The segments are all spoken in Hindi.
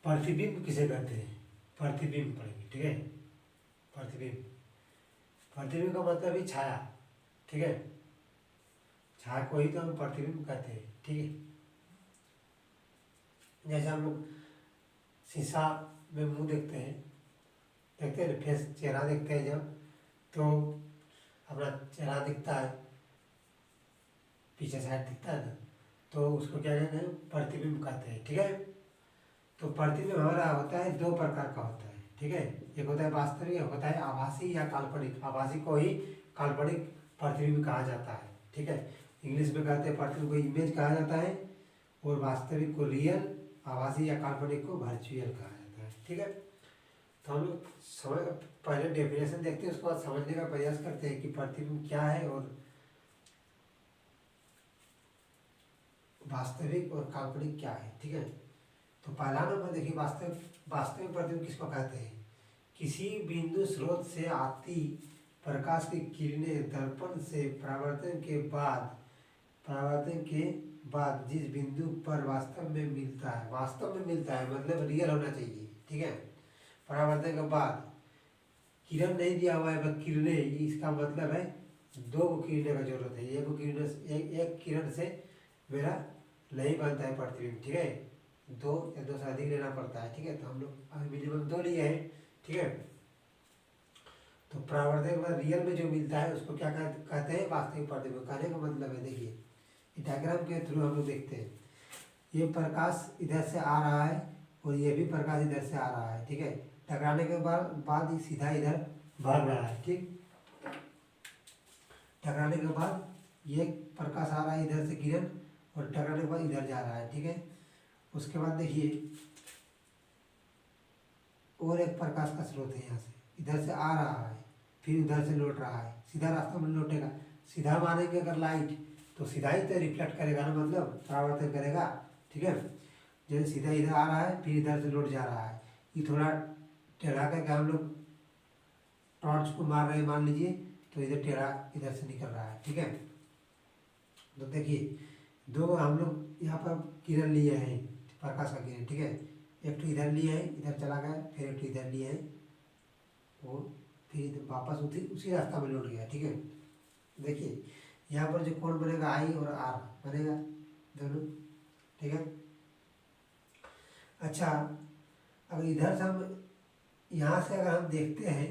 प्रतिबिंब किसे कहते हैं? प्रतिबिंब पढ़ेंगे, ठीक है। प्रतिबिंब, प्रतिबिंब का मतलब ही छाया, ठीक है। छाया को ही तो हम प्रतिबिंब कहते हैं, ठीक है। जैसे हम लोग शीशा में मुंह देखते हैं, देखते हैं फेस, चेहरा देखते हैं जब, तो अपना चेहरा दिखता है, पीछे साइड दिखता है ना, तो उसको क्या कहते हैं? प्रतिबिंब कहते हैं, ठीक है। तो प्रतिबिंब हमारा होता है दो प्रकार का होता है, ठीक है। एक होता है वास्तविक, एक होता है आभासी या काल्पनिक। आभासी को ही काल्पनिक प्रतिबिंब कहा जाता है, ठीक है। इंग्लिश में कहते हैं प्रतिबिंब को इमेज कहा जाता है, और वास्तविक को रियल, आभासी या काल्पनिक को वर्चुअल कहा जाता है, ठीक है। तो हम लोग समझ, पहले डेफिनेशन देखते हैं, उसके बाद समझने का प्रयास करते हैं कि प्रतिबिंब क्या है और वास्तविक और काल्पनिक क्या है, ठीक है। तो पहला नंबर देखिए, वास्तविक प्रतिबिंब किसको कहते हैं? किसी बिंदु स्रोत से आती प्रकाश की किरणें दर्पण से परावर्तन के बाद जिस बिंदु पर वास्तव में मिलता है, वास्तव में मिलता है मतलब रियल होना चाहिए, ठीक है। परावर्तन के बाद किरण नहीं दिया हुआ है, बस किरणें, इसका मतलब है दो किरणें का जरूरत है। एक किरण से मेरा नहीं बनता है प्रतिबिंब, ठीक है। दो या दो से अधिक लेना पड़ता है, ठीक है। तो हम लोग अभी मिनिमम दो लिए हैं, ठीक है। तो परावर्तन के बाद रियल में जो मिलता है उसको क्या कहते हैं? वास्तविक प्रतिबिंब। कहने का मतलब है, देखिए डायग्राम के थ्रू हम लोग देखते हैं, ये प्रकाश इधर से आ रहा है और ये भी प्रकाश इधर से आ रहा है, ठीक है। टकराने के बाद ये सीधा इधर भाग रहा है, ठीक। टकराने के बाद ये प्रकाश आ रहा है इधर से किरण, और टकराने के बाद इधर जा रहा है, ठीक है। उसके बाद देखिए और एक प्रकाश का स्रोत है, यहाँ से इधर से आ रहा है, फिर उधर से लौट रहा है, सीधा रास्ता में लौटेगा। सीधा मानेंगे अगर लाइट, तो सीधा ही तो रिफ्लेक्ट करेगा ना, मतलब परावर्तन करेगा, ठीक है। जैसे सीधा इधर आ रहा है, फिर इधर से लौट जा रहा है, ये थोड़ा टेढ़ा करके हम लोग टॉर्च को मार रहे हैं मान लीजिए, तो इधर टेढ़ा इधर से निकल रहा है, ठीक है। तो देखिए दो हम लोग यहाँ पर किरण लिए हैं, प्रकाश का किरण, ठीक है। एक तो इधर लिए हैं, इधर चला गया, फिर एक तो इधर लिए हैं, और फिर वापस उसी रास्ता में लौट गया, ठीक है। देखिए यहाँ पर जो कोण बनेगा आई और आर बनेगा दोनों, ठीक है। अच्छा, अगर इधर से हम, यहाँ से अगर हम देखते हैं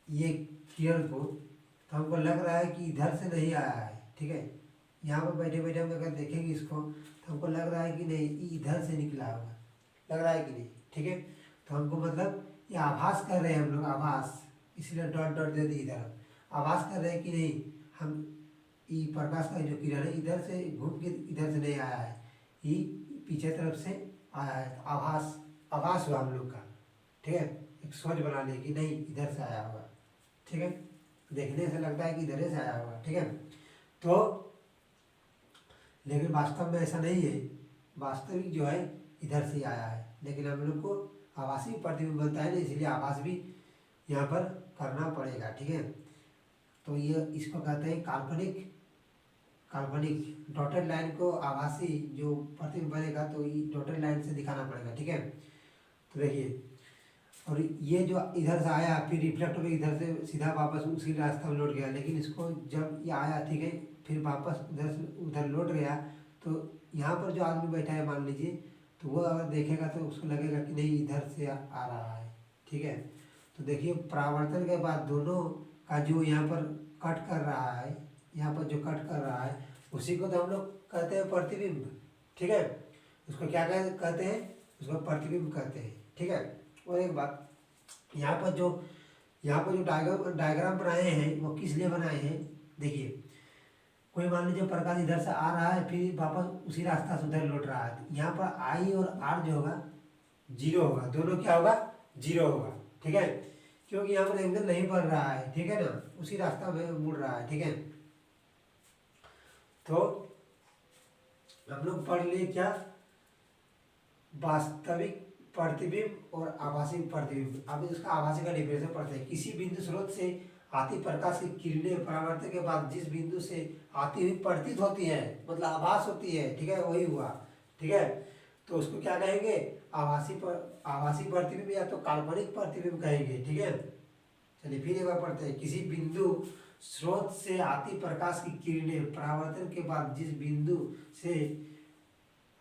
ये किरण को, तो हमको लग रहा है कि इधर से नहीं आया है, ठीक है। यहाँ पर बैठे बैठे हम अगर देखेंगे इसको, तो हमको लग रहा है कि नहीं इधर से निकला होगा, लग रहा है कि नहीं, ठीक है। तो हमको मतलब ये आभास कर रहे हैं हम लोग, आभास, इसलिए डॉट डॉट दे दी इधर, आभास कर रहे हैं कि नहीं हम ये प्रकाश का जो किरण है इधर से घूम के इधर से नहीं आया है, ये पीछे तरफ से आया है। तो आभास हुआ हम लोग का, ठीक है। एक सोच बना लिए कि नहीं इधर से आया होगा, ठीक है। देखने से लगता है कि इधर से आया होगा, ठीक है। तो लेकिन वास्तव में ऐसा नहीं है, वास्तविक जो है इधर से आया है, लेकिन हम लोग को आभासी प्रतिबिंब बनता है ना, इसलिए आभास भी यहाँ पर करना पड़ेगा, ठीक है। तो ये इसको कहते हैं काल्पनिक डॉटेड लाइन को आभासी जो प्रतिबिंब बनेगा, तो ये डॉटेड लाइन से दिखाना पड़ेगा, ठीक है। तो देखिए, और ये जो इधर से आया फिर रिफ्लेक्ट होकर इधर से सीधा वापस उसी रास्ता में लौट गया, लेकिन इसको जब ये आया, ठीक है, फिर वापस उधर से उधर लौट गया, तो यहाँ पर जो आदमी बैठा है मान लीजिए, तो वो अगर देखेगा तो उसको लगेगा कि नहीं इधर से आ रहा है, ठीक है। तो देखिए परावर्तन के बाद दोनों का जो यहाँ पर कट कर रहा है, यहाँ पर जो कट कर रहा है उसी को तो हम लोग कहते हैं प्रतिबिंब, ठीक है। उसको क्या कहते हैं? उसको प्रतिबिंब कहते हैं, ठीक है। और एक बात, यहाँ पर जो डायग्राम बनाए हैं वो किस लिए बनाए हैं? देखिए कोई मान लीजिए प्रकाश इधर से आ रहा है, फिर वापस उसी रास्ता से उधर लौट रहा है, यहाँ पर आई और आर जो होगा जीरो होगा, दोनों क्या होगा? जीरो होगा, ठीक है। क्योंकि यहाँ पर एंगल नहीं बढ़ रहा है, ठीक है ना, उसी रास्ता में मुड़ रहा है, ठीक है। तो हम लोग पढ़ लिए क्या? वास्तविक प्रतिबिंब और आभासी प्रतिबिंब। अब इसका आभासी का डिफिनेशन पढ़ते हैं। किसी बिंदु स्रोत से आती प्रकाश की किरणें परावर्तन के बाद जिस बिंदु से आती हुई प्रतीत होती है, मतलब आभास होती है, ठीक है, वही हुआ, ठीक है। तो उसको क्या कहेंगे, आभासी प्रतिबिंब या तो काल्पनिक प्रतिबिंब कहेंगे। ठीक है, चलिए फिर एक बार पढ़ते हैं। किसी बिंदु स्रोत से आती प्रकाश की किरणें परावर्तन के बाद जिस बिंदु से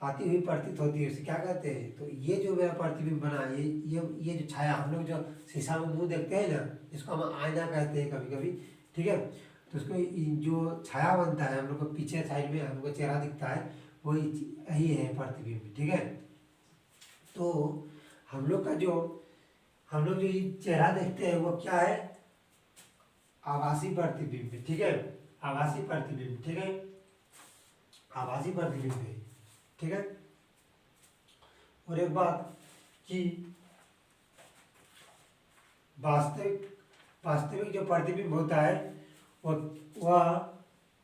आती हुई प्रतीत होती है उसे क्या कहते हैं। तो ये जो मेरा प्रतिबिंब बना, ये जो छाया, हम लोग जो शीशा में मुंह देखते हैं ना, जिसको हम आईना कहते हैं कभी कभी, ठीक है, तो उसको जो छाया बनता है हम लोग को पीछे साइड में हम लोग को चेहरा दिखता है, वही यही है प्रतिबिंब। ठीक है, तो हम लोग जो ये चेहरा देखते हैं वो क्या है, आभासी प्रतिबिंब। ठीक है, आभासी प्रतिबिंब। ठीक है, आभासी प्रतिबिंब है। ठीक है, और एक बात कि वास्तविक जो प्रतिबिंब होता है वह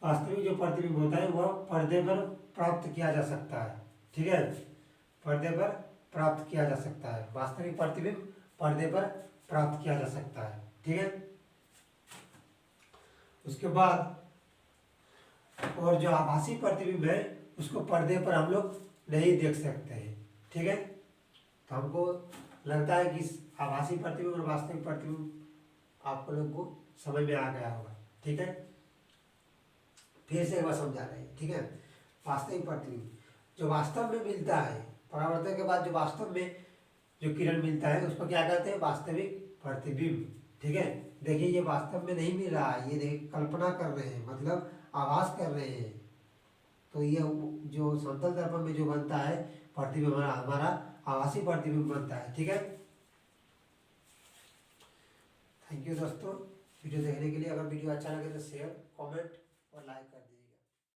वास्तविक जो प्रतिबिंब होता है वह पर्दे पर प्राप्त किया जा सकता है। ठीक है, पर्दे पर प्राप्त किया जा सकता है, वास्तविक प्रतिबिंब पर्दे पर प्राप्त किया जा सकता है। ठीक है, उसके बाद और जो आभासी प्रतिबिंब है उसको पर्दे पर हम लोग नहीं देख सकते हैं। ठीक है, तो हमको लगता है कि आभासी प्रतिबिंब और वास्तविक प्रतिबिंब आप लोग को समझ में आ गया होगा। ठीक है, फिर से एक बार समझा रहे हैं। ठीक है, वास्तविक प्रतिबिंब जो वास्तव में मिलता है, परावर्तन के बाद जो वास्तव में जो किरण मिलता है उसको क्या कहते हैं, वास्तविक प्रतिबिंब। ठीक है, देखिए ये वास्तव में नहीं मिल रहा है, ये देखिए कल्पना कर रहे हैं, मतलब आभास कर रहे हैं। तो ये जो समतल दर्पण में जो बनता है प्रतिबिंब हमारा आभासी प्रतिबिंब बनता है। ठीक है, थैंक यू दोस्तों वीडियो देखने के लिए। अगर वीडियो अच्छा लगे तो शेयर, कमेंट और लाइक कर दीजिए।